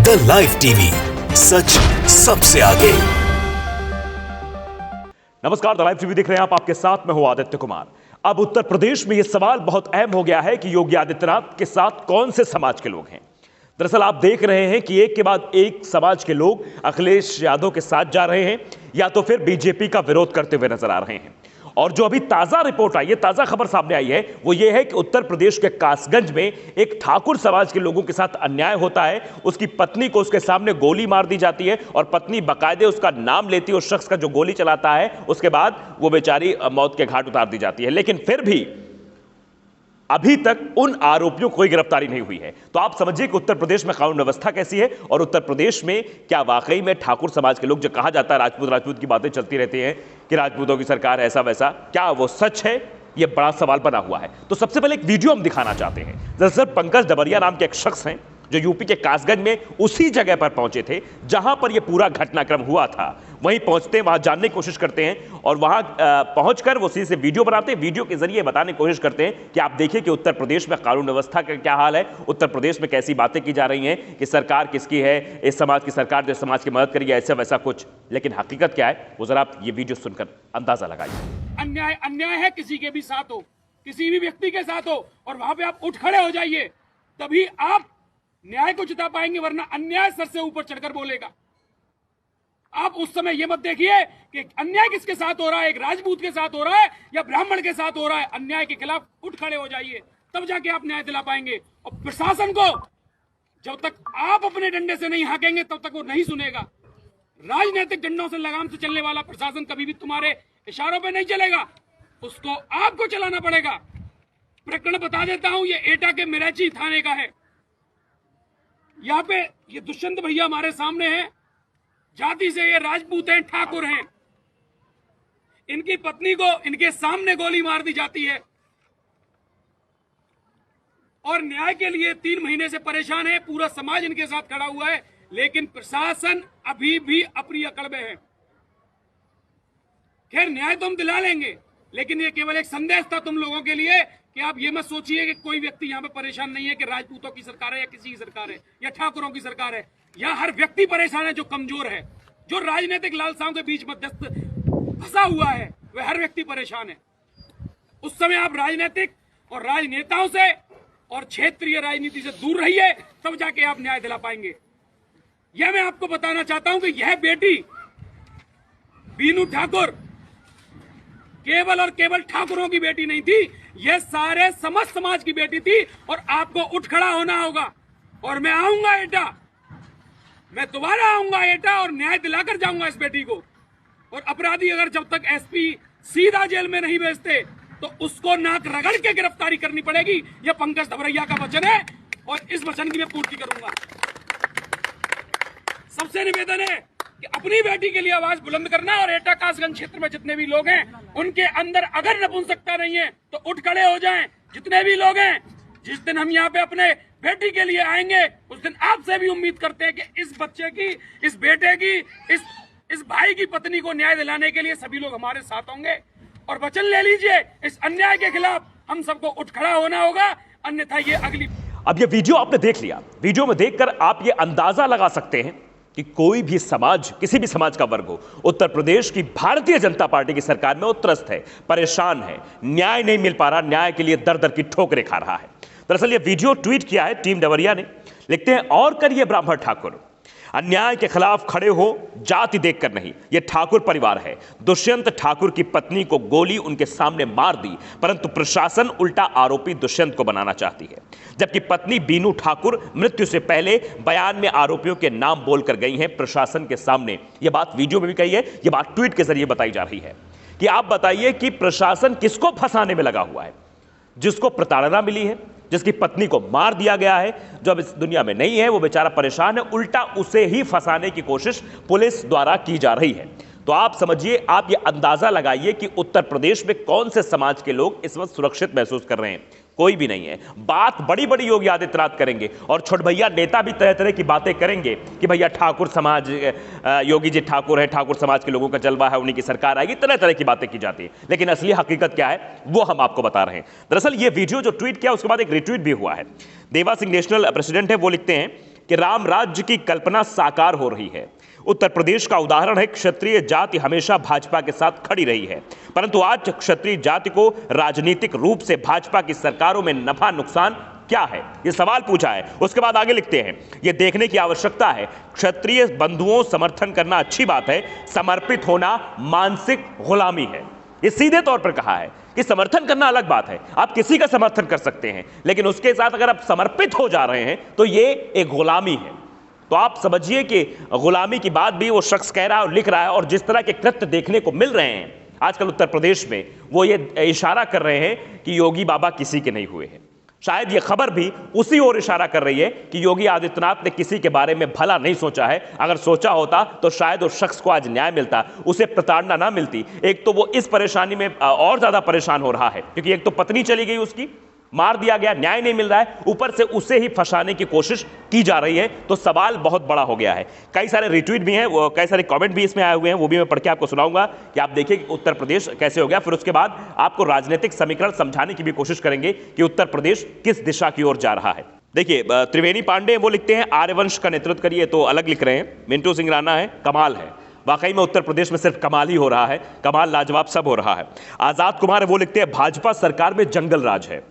The live TV, सच सबसे आगे। नमस्कार, द लाइव टीवी देख रहे हैं आप, आपके साथ मैं हूं आदित्य कुमार। अब उत्तर प्रदेश में यह सवाल बहुत अहम हो गया है कि योगी आदित्यनाथ के साथ कौन से समाज के लोग हैं। दरअसल आप देख रहे हैं कि एक के बाद एक समाज के लोग अखिलेश यादव के साथ जा रहे हैं या तो फिर बीजेपी का विरोध करते हुए नजर आ रहे हैं। और जो अभी ताजा रिपोर्ट आई है, ताजा खबर सामने आई है, वो ये है कि उत्तर प्रदेश के कासगंज में एक ठाकुर समाज के लोगों के साथ अन्याय होता है। उसकी पत्नी को उसके सामने गोली मार दी जाती है और पत्नी बाकायदे उसका नाम लेती है, उस शख्स का जो गोली चलाता है। उसके बाद वो बेचारी मौत के घाट उतार दी जाती है। लेकिन फिर भी अभी तक उन आरोपियों को कोई गिरफ्तारी नहीं हुई है। तो आप समझिए कि उत्तर प्रदेश में कानून व्यवस्था कैसी है और उत्तर प्रदेश में क्या वाकई में ठाकुर समाज के लोग, जो कहा जाता है राजपूत राजपूत की बातें चलती रहती हैं कि राजपूतों की सरकार ऐसा वैसा, क्या वो सच है? ये बड़ा सवाल बना हुआ है। तो सबसे पहले एक वीडियो हम दिखाना चाहते हैं। दरअसल पंकज डबरिया नाम के एक शख्स हैं जो यूपी के कासगंज में उसी जगह पर पहुंचे थे जहां पर यह पूरा घटनाक्रम हुआ था। वहीं पहुंचते हैं, वहां जानने की कोशिश करते हैं और वहां पहुंचकर वो सीधे से वीडियो बनाते हैं। वीडियो के जरिए बताने की कोशिश करते हैं कि आप देखिए कि उत्तर प्रदेश में कानून व्यवस्था का क्या हाल है, उत्तर प्रदेश में कैसी बातें की जा रही हैं कि सरकार किसकी है, इस समाज की सरकार जो समाज की मदद करेगी, ऐसा वैसा कुछ। लेकिन हकीकत क्या है वो जरा आप ये वीडियो सुनकर अंदाजा लगाइए। अन्याय अन्याय है, किसी के भी साथ हो, किसी भी व्यक्ति के साथ हो, और वहां पे आप उठ खड़े हो जाइए, तभी आप न्याय को जिता पाएंगे, वरना अन्याय सर से ऊपर चढ़कर बोलेगा। आप उस समय ये मत देखिए कि अन्याय किसके साथ हो रहा है, एक राजपूत के साथ हो रहा है या ब्राह्मण के साथ हो रहा है। अन्याय के खिलाफ उठ खड़े हो जाइए, तब जाके आप न्याय दिला पाएंगे। और प्रशासन को जब तक आप अपने डंडे से नहीं हाकेंगे तब तक वो नहीं सुनेगा। राजनीतिक डंडों से लगाम से चलने वाला प्रशासन कभी भी तुम्हारे इशारों पे नहीं चलेगा, उसको आपको चलाना पड़ेगा। प्रकरण बता देता हूं, ये एटा के मिराची थाने का है। यहाँ पे ये दुष्यंत भैया हमारे सामने हैं, जाति से ये राजपूत हैं, ठाकुर हैं। इनकी पत्नी को इनके सामने गोली मार दी जाती है और न्याय के लिए 3 महीने से परेशान है। पूरा समाज इनके साथ खड़ा हुआ है, लेकिन प्रशासन अभी भी अपनी अकड़ में है। खैर, न्याय तो हम दिला लेंगे, लेकिन ये केवल एक संदेश था तुम लोगों के लिए कि आप ये मत सोचिए कि कोई व्यक्ति यहाँ पे परेशान नहीं है कि राजपूतों की सरकार है या किसी की सरकार है या ठाकुरों की सरकार है। यहाँ हर व्यक्ति परेशान है जो कमजोर है, जो राजनीतिक लालसाओं के बीच मध्यस्थ फंसा हुआ है, वह हर व्यक्ति परेशान है। उस समय आप राजनीतिक और राजनेताओं से और क्षेत्रीय राजनीति से दूर रहिए, तब जाके आप न्याय दिला पाएंगे। यह मैं आपको बताना चाहता हूं कि यह बेटी बीनू ठाकुर केवल और केवल ठाकुरों की बेटी नहीं थी, यह सारे समस्त समाज की बेटी थी। और आपको उठ खड़ा होना होगा। और मैं आऊंगा एटा, मैं दोबारा आऊंगा एटा और न्याय दिलाकर जाऊंगा इस बेटी को। और अपराधी अगर जब तक एसपी सीधा जेल में नहीं भेजते तो उसको नाक रगड़ के गिरफ्तारी करनी पड़ेगी। यह पंकज डबरिया का वचन है और इस वचन की मैं पूर्ति करूंगा। सबसे निवेदन है कि अपनी बेटी के लिए आवाज बुलंद करना, और एटा कासगंज क्षेत्र में जितने भी लोग हैं उनके अंदर अगर नपुंसकता नहीं है तो उठ खड़े हो जाएं। जितने भी लोग हैं, जिस दिन हम यहाँ पे अपने बेटी के लिए आएंगे उस दिन आपसे भी उम्मीद करते हैं कि इस बच्चे की, इस बेटे की, इस भाई की पत्नी को न्याय दिलाने के लिए सभी लोग हमारे साथ होंगे। और वचन ले लीजिए, इस अन्याय के खिलाफ हम सबको उठ खड़ा होना होगा, अन्यथा ये अगली। अब ये वीडियो आपने देख लिया। वीडियो में देखकर आप ये अंदाजा लगा सकते हैं कि कोई भी समाज, किसी भी समाज का वर्ग हो, उत्तर प्रदेश की भारतीय जनता पार्टी की सरकार में वो त्रस्त है, परेशान है, न्याय नहीं मिल पा रहा, न्याय के लिए दर दर की ठोकरें खा रहा है। दरअसल ये वीडियो ट्वीट किया है टीम डबरिया ने। लिखते हैं, और करिए ब्राह्मण ठाकुर, अन्याय के खिलाफ खड़े हो, जाति देखकर नहीं। यह ठाकुर परिवार है। दुष्यंत ठाकुर की पत्नी को गोली उनके सामने मार दी, परंतु प्रशासन उल्टा आरोपी दुष्यंत को बनाना चाहती है, जबकि पत्नी बीनू ठाकुर मृत्यु से पहले बयान में आरोपियों के नाम बोलकर गई हैं प्रशासन के सामने। यह बात वीडियो में भी कही है, यह बात ट्वीट के जरिए बताई जा रही है कि आप बताइए कि प्रशासन किसको फंसाने में लगा हुआ है? जिसको प्रताड़ना मिली है, जिसकी पत्नी को मार दिया गया है, जो अब इस दुनिया में नहीं है, वो बेचारा परेशान है, उल्टा उसे ही फंसाने की कोशिश पुलिस द्वारा की जा रही है। तो आप समझिए, आप ये अंदाजा लगाइए कि उत्तर प्रदेश में कौन से समाज के लोग इस वक्त सुरक्षित महसूस कर रहे हैं। कोई भी नहीं है। बात बड़ी बड़ी योगी आदित्यनाथ करेंगे और छोट भैया नेता भी तरह तरह की बातें करेंगे कि भैया ठाकुर समाज, योगी जी ठाकुर है, ठाकुर समाज के लोगों का जलवा है, उन्हीं की सरकार आएगी, तरह तरह की बातें की जाती है। लेकिन असली हकीकत क्या है वो हम आपको बता रहे हैं। दरअसल ये वीडियो जो ट्वीट किया उसके बाद एक रिट्वीट भी हुआ है। देवा सिंह नेशनल प्रेसिडेंट है, वो लिखते हैं कि राम राज्य की कल्पना साकार हो रही है। उत्तर प्रदेश का उदाहरण है। क्षत्रिय जाति हमेशा भाजपा के साथ खड़ी रही है, परंतु आज क्षत्रिय जाति को राजनीतिक रूप से भाजपा की सरकारों में नफा नुकसान क्या है, यह सवाल पूछा है। उसके बाद आगे लिखते हैं, यह देखने की आवश्यकता है। क्षत्रिय बंधुओं समर्थन करना अच्छी बात है, समर्पित होना मानसिक गुलामी है। ये सीधे तौर पर कहा है कि समर्थन करना अलग बात है, आप किसी का समर्थन कर सकते हैं, लेकिन उसके साथ अगर आप समर्पित हो जा रहे हैं तो ये एक गुलामी है। तो आप समझिए कि गुलामी की बात भी वो शख्स कह रहा है और लिख रहा है, और जिस तरह के कृत्य देखने को मिल रहे हैं आजकल उत्तर प्रदेश में, वो ये इशारा कर रहे हैं कि योगी बाबा किसी के नहीं हुए हैं। शायद ये खबर भी उसी ओर इशारा कर रही है कि योगी आदित्यनाथ ने किसी के बारे में भला नहीं सोचा है। अगर सोचा होता तो शायद उस शख्स को आज न्याय मिलता, उसे प्रताड़ना ना मिलती। एक तो वो इस परेशानी में और ज्यादा परेशान हो रहा है क्योंकि एक तो पत्नी चली गई, उसकी मार दिया गया, न्याय नहीं मिल रहा है, ऊपर से उसे ही फंसाने की कोशिश की जा रही है। तो सवाल बहुत बड़ा हो गया है। कई सारे रिट्वीट भी हैं, कई सारे कमेंट भी इसमें आए हुए हैं, वो भी मैं पढ़ के आपको सुनाऊंगा कि आप देखिए कि उत्तर प्रदेश कैसे हो गया। फिर उसके बाद आपको राजनीतिक समीकरण समझाने की भी कोशिश करेंगे कि उत्तर प्रदेश किस दिशा की ओर जा रहा है। देखिए, त्रिवेणी पांडे वो लिखते हैं, आर्यवंश का नेतृत्व करिए, तो अलग लिख रहे हैं। मिंटू सिंह राणा है, कमाल है। वाकई में उत्तर प्रदेश में सिर्फ कमाल ही हो रहा है, कमाल लाजवाब सब हो रहा है। आजाद कुमार वो लिखते हैं, भाजपा सरकार में जंगल राज है,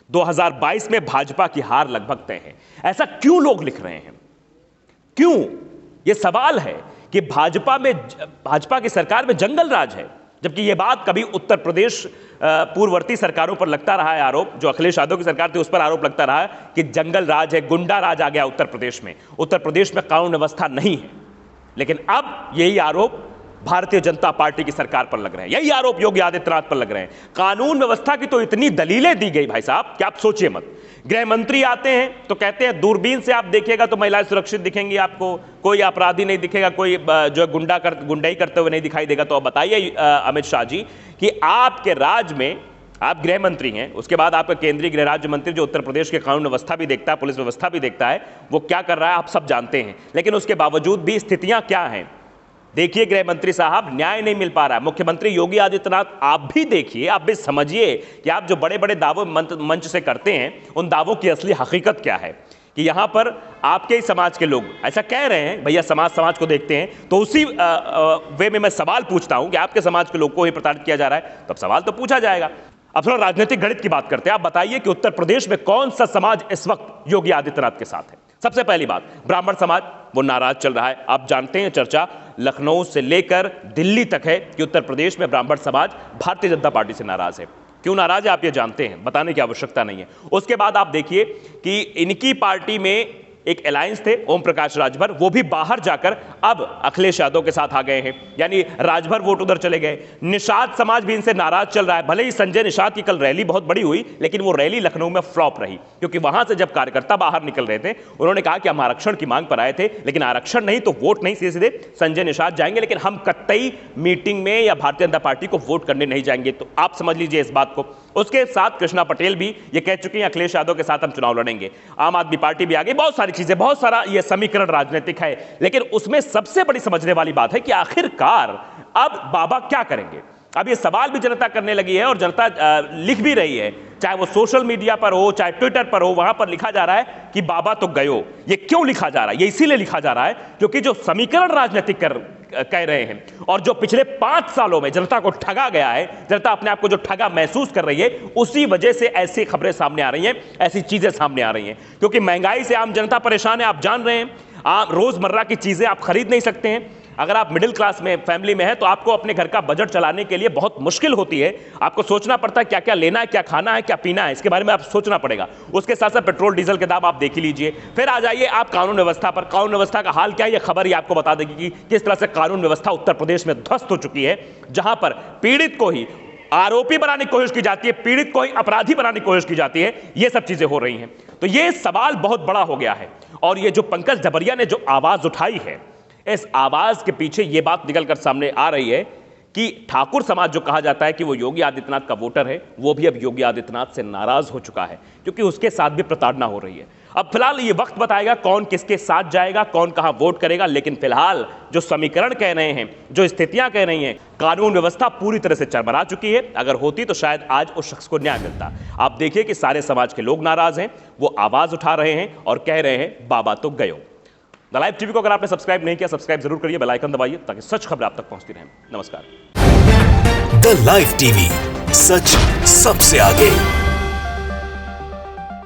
2022 में भाजपा की हार लगभग तय है। ऐसा क्यों लोग लिख रहे हैं, क्यों? यह सवाल है कि भाजपा की सरकार में जंगल राज है, जबकि यह बात कभी उत्तर प्रदेश पूर्ववर्ती सरकारों पर लगता रहा है आरोप। जो अखिलेश यादव की सरकार थी उस पर आरोप लगता रहा है कि जंगल राज है, गुंडा राज आ गया उत्तर प्रदेश में, उत्तर प्रदेश में कानून व्यवस्था नहीं है। लेकिन अब यही आरोप भारतीय जनता पार्टी की सरकार पर लग रहे हैं, यही आरोप योगी आदित्यनाथ पर लग रहे हैं। कानून व्यवस्था की तो इतनी दलीलें दी गई भाई साहब कि आप सोचिए मत। गृह मंत्री आते हैं तो कहते हैं दूरबीन से आप देखिएगा तो महिलाएं सुरक्षित दिखेंगी, आपको कोई अपराधी नहीं दिखेगा, कोई जो गुंडाई करते हुए नहीं दिखाई देगा। तो अब बताइए अमित शाह जी कि आपके राज्य में आप गृह मंत्री हैं, उसके बाद आपका केंद्रीय गृह राज्य मंत्री जो उत्तर प्रदेश के कानून व्यवस्था भी देखता है, पुलिस व्यवस्था भी देखता है, वो क्या कर रहा है आप सब जानते हैं। लेकिन उसके बावजूद भी स्थितियां क्या हैं देखिए गृह मंत्री साहब, न्याय नहीं मिल पा रहा है। मुख्यमंत्री योगी आदित्यनाथ आप भी देखिए, आप भी समझिए कि आप जो बड़े बड़े दावे मंच से करते हैं उन दावों की असली हकीकत क्या है। कि यहां पर आपके ही समाज के लोग ऐसा कह रहे हैं, भैया समाज को देखते हैं, तो उसी वे में मैं सवाल पूछता हूं कि आपके समाज के लोग को ही प्रताड़ित किया जा रहा है, तब सवाल तो पूछा जाएगा। अब थोड़ा राजनीतिक गणित की बात करते हैं। आप बताइए कि उत्तर प्रदेश में कौन सा समाज इस वक्त योगी आदित्यनाथ के साथ है। सबसे पहली बात, ब्राह्मण समाज वो नाराज चल रहा है। आप जानते हैं चर्चा लखनऊ से लेकर दिल्ली तक है कि उत्तर प्रदेश में ब्राह्मण समाज भारतीय जनता पार्टी से नाराज है। क्यों नाराज है आप ये जानते हैं, बताने की आवश्यकता नहीं है। उसके बाद आप देखिए कि इनकी पार्टी में एक अलायंस थे ओम प्रकाश राजभर, वो भी बाहर जाकर अब अखिलेश यादव के साथ आ गए हैं, यानी राजभर वोट उधर चले गए। निषाद समाज भी इनसे नाराज चल रहा है। भले ही संजय निषाद की कल रैली बहुत बड़ी हुई, लेकिन वो रैली लखनऊ में फ्लॉप रही, क्योंकि वहां से जब कार्यकर्ता बाहर निकल रहे थे उन्होंने कहा कि हम आरक्षण की मांग पर आए थे, लेकिन आरक्षण नहीं तो वोट नहीं, सीधे सीधे संजय निषाद जाएंगे, लेकिन हम कतई मीटिंग में या भारतीय जनता पार्टी को वोट करने नहीं जाएंगे। तो आप समझ लीजिए इस बात को। उसके साथ कृष्णा पटेल भी ये कह चुकी हैं अखिलेश यादव के साथ हम चुनाव लड़ेंगे। आम आदमी पार्टी भी आ गई। बहुत सारी चीजें, बहुत सारा ये समीकरण राजनीतिक है, लेकिन उसमें सबसे बड़ी समझने वाली बात है कि आखिरकार अब बाबा क्या करेंगे। अब ये सवाल भी जनता करने लगी है और जनता लिख भी रही है, चाहे वो सोशल मीडिया पर हो चाहे ट्विटर पर हो, वहां पर लिखा जा रहा है कि बाबा तो गयो। ये क्यों लिखा जा रहा है? ये इसीलिए लिखा जा रहा है क्योंकि जो समीकरण राजनीतिक कह रहे हैं और जो पिछले 5 सालों में जनता को ठगा गया है, जनता अपने आप को जो ठगा महसूस कर रही है, उसी वजह से ऐसी खबरें सामने आ रही हैं, ऐसी चीजें सामने आ रही हैं। क्योंकि महंगाई से आम जनता परेशान है, आप जान रहे हैं। आप रोजमर्रा की चीजें आप खरीद नहीं सकते हैं। अगर आप मिडिल क्लास में फैमिली में है तो आपको अपने घर का बजट चलाने के लिए बहुत मुश्किल होती है। आपको सोचना पड़ता है क्या क्या लेना है, क्या खाना है, क्या पीना है, इसके बारे में आप सोचना पड़ेगा। उसके साथ साथ पेट्रोल डीजल के दाम आप देख ही लीजिए। फिर आ जाइए आप कानून व्यवस्था पर। कानून व्यवस्था का हाल क्या है, यह खबर ही आपको बता देगी कि किस तरह से कानून व्यवस्था उत्तर प्रदेश में ध्वस्त हो चुकी है, जहां पर पीड़ित को ही आरोपी बनाने की कोशिश की जाती है, पीड़ित को ही अपराधी बनाने की कोशिश की जाती है। ये सब चीजें हो रही हैं। तो ये सवाल बहुत बड़ा हो गया है। और ये जो पंकज जबरिया ने जो आवाज उठाई है, इस आवाज के पीछे यह बात निकल कर सामने आ रही है कि ठाकुर समाज जो कहा जाता है कि वो योगी आदित्यनाथ का वोटर है, वो भी अब योगी आदित्यनाथ से नाराज हो चुका है, क्योंकि उसके साथ भी प्रताड़ना हो रही है। अब फिलहाल ये वक्त बताएगा कौन किसके साथ जाएगा, कौन कहां वोट करेगा, लेकिन फिलहाल जो समीकरण कह रहे हैं, जो स्थितियां कह रही हैं, कानून व्यवस्था पूरी तरह से चरमरा चुकी है। अगर होती तो शायद आज उस शख्स को न्याय मिलता। आप देखिए कि सारे समाज के लोग नाराज हैं, वो आवाज उठा रहे हैं और कह रहे हैं बाबा तो गयो। द लाइव टीवी को अगर आपने सब्सक्राइब नहीं किया, सब्सक्राइब जरूर करिए, बेल आइकन दबाइए ताकि सच खबर आप तक पहुंचती रहे। नमस्कार। द लाइव टीवी, सच सबसे आगे।